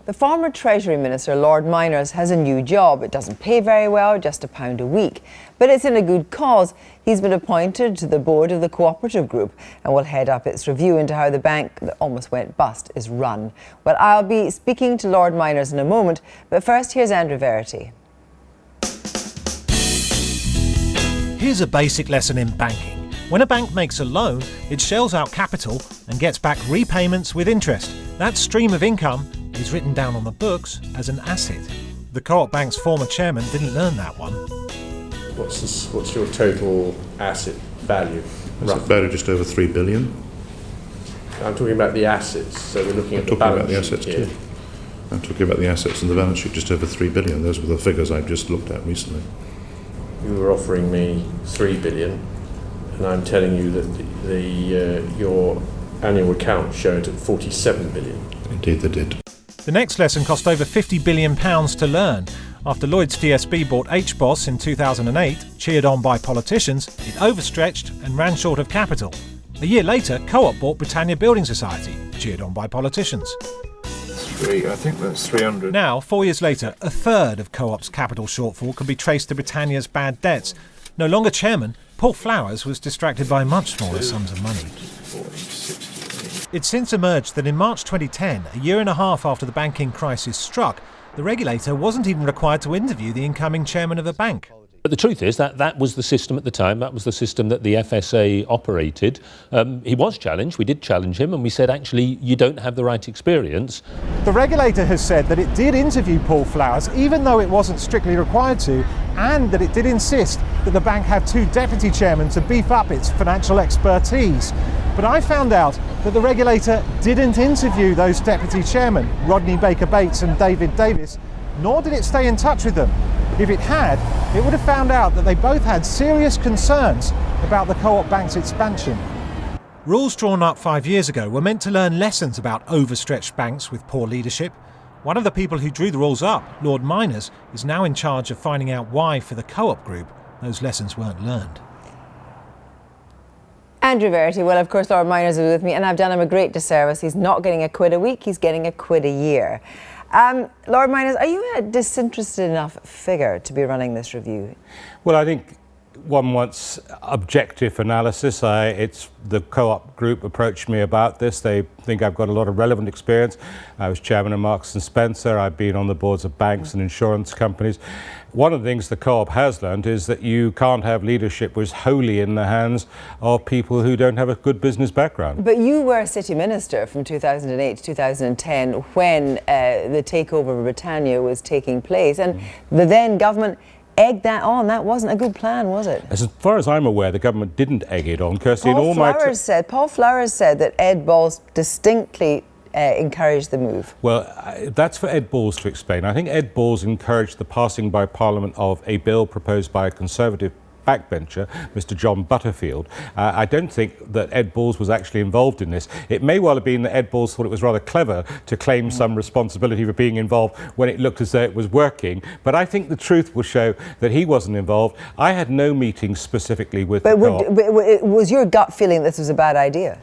The former Treasury Minister, Lord Myners, has a new job. It doesn't pay very well, just £1 a week. But it's in a good cause. He's been appointed to the board of the cooperative group and will head up its review into how the bank that almost went bust is run. Well, I'll be speaking to Lord Myners in a moment, but first here's Andrew Verity. Here's a basic lesson in banking. When a bank makes a loan, it shells out capital and gets back repayments with interest. That stream of income is written down on the books as an asset. The Co-op Bank's former chairman didn't learn that one. What's your total asset value? It's about just over 3 billion. I'm talking about the assets, so we're looking at the balance sheet here. I'm talking about the assets and the balance sheet, just over 3 billion. Those were the figures I've just looked at recently. You were offering me 3 billion, and I'm telling you that your annual accounts showed at 47 billion. Indeed they did. The next lesson cost over £50 billion to learn. After Lloyds TSB bought HBOS in 2008, cheered on by politicians, it overstretched and ran short of capital. A year later, Co-op bought Britannia Building Society, cheered on by politicians. I think that's 300. Now, 4 years later, a third of Co-op's capital shortfall can be traced to Britannia's bad debts. No longer chairman, Paul Flowers was distracted by much smaller sums of money. It's since emerged that in March 2010, a year and a half after the banking crisis struck, the regulator wasn't even required to interview the incoming chairman of the bank. But the truth is that was the system at the time. That was the system that the FSA operated. He was challenged. We did challenge him and we said, actually, you don't have the right experience. The regulator has said that it did interview Paul Flowers, even though it wasn't strictly required to, and that it did insist that the bank have 2 deputy chairmen to beef up its financial expertise. But I found out that the regulator didn't interview those deputy chairmen, Rodney Baker-Bates and David Davis, nor did it stay in touch with them. If it had, it would have found out that they both had serious concerns about the Co-op Bank's expansion. Rules drawn up 5 years ago were meant to learn lessons about overstretched banks with poor leadership. One of the people who drew the rules up, Lord Myners, is now in charge of finding out why, for the Co-op group, those lessons weren't learned. Andrew Verity, well, of course, Lord Myners is with me, and I've done him a great disservice. He's not getting £1 a week, he's getting £1 a year. Lord Myners, are you a disinterested enough figure to be running this review? Well, I think one wants objective analysis. It's the Co-op group approached me about this. They think I've got a lot of relevant experience. I was chairman of Marks and Spencer. I've been on the boards of banks and insurance companies. One of the things the Co-op has learned is that you can't have leadership which is wholly in the hands of people who don't have a good business background. But you were city minister from 2008 to 2010 when the takeover of Britannia was taking place, and the then government egged that on. That wasn't a good plan, was it? As far as I'm aware, the government didn't egg it on, Kirsty. Paul Flowers said that Ed Balls distinctly encouraged the move. Well, that's for Ed Balls to explain. I think Ed Balls encouraged the passing by Parliament of a bill proposed by a Conservative backbencher, Mr. John Butterfield. I don't think that Ed Balls was actually involved in this. It may well have been that Ed Balls thought it was rather clever to claim some responsibility for being involved when it looked as though it was working, but I think the truth will show that he wasn't involved. I had no meetings specifically with the Co-op. But was your gut feeling this was a bad idea?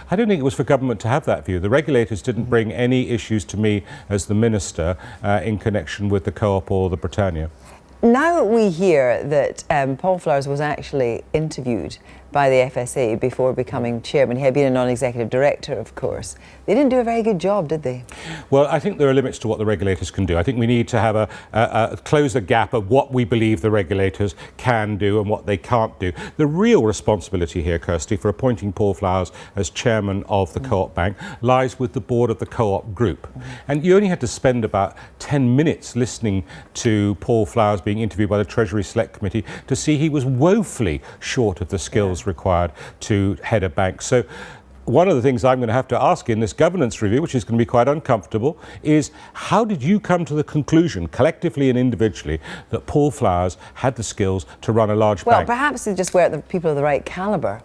I don't think it was for government to have that view. The regulators didn't bring any issues to me as the minister in connection with the Co-op or the Britannia. Now we hear that Paul Flowers was actually interviewed by the FSA before becoming chairman. He had been a non-executive director, of course. They didn't do a very good job, did they? Well, I think there are limits to what the regulators can do. I think we need to have close the gap of what we believe the regulators can do and what they can't do. The real responsibility here, Kirsty, for appointing Paul Flowers as chairman of the Co-op Bank lies with the board of the Co-op group. And you only had to spend about 10 minutes listening to Paul Flowers being interviewed by the Treasury Select Committee to see he was woefully short of the skills required to head a bank. So one of the things I'm going to have to ask in this governance review, which is going to be quite uncomfortable, is how did you come to the conclusion, collectively and individually, that Paul Flowers had the skills to run a large bank? Well, perhaps they just weren't the people of the right calibre.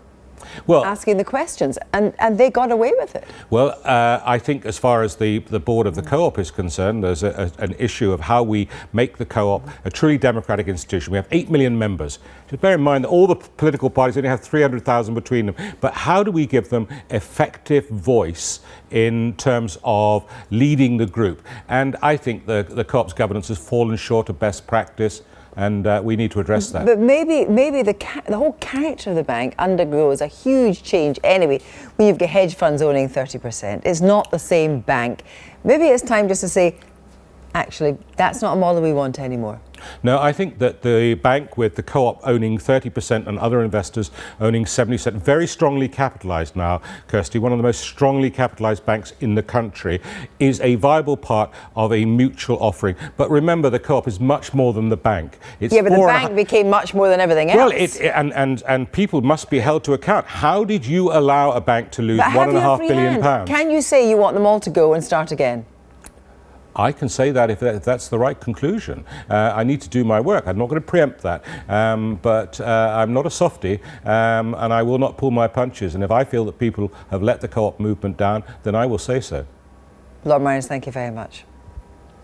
Well, asking the questions, and they got away with it. Well, I think as far as the board of the co-op is concerned, there's an issue of how we make the co-op a truly democratic institution. We have 8 million members. Just bear in mind that all the political parties only have 300,000 between them. But how do we give them effective voice in terms of leading the group? And I think the co-op's governance has fallen short of best practice. And we need to address that. But maybe the whole character of the bank undergoes a huge change anyway when you've got hedge funds owning 30%. It's not the same bank. Maybe it's time just to say, actually, that's not a model we want anymore. No, I think that the bank with the co-op owning 30% and other investors owning 70%, very strongly capitalised now, Kirsty, one of the most strongly capitalised banks in the country, is a viable part of a mutual offering. But remember, the co-op is much more than the bank. It's yeah, but the bank became much more than everything else. Well, and people must be held to account. How did you allow a bank to lose £1.5 billion? Can you say you want them all to go and start again? I can say that if that's the right conclusion. I need to do my work. I'm not going to preempt that. But I'm not a softie, and I will not pull my punches. And if I feel that people have let the co-op movement down, then I will say so. Lord Myners, thank you very much.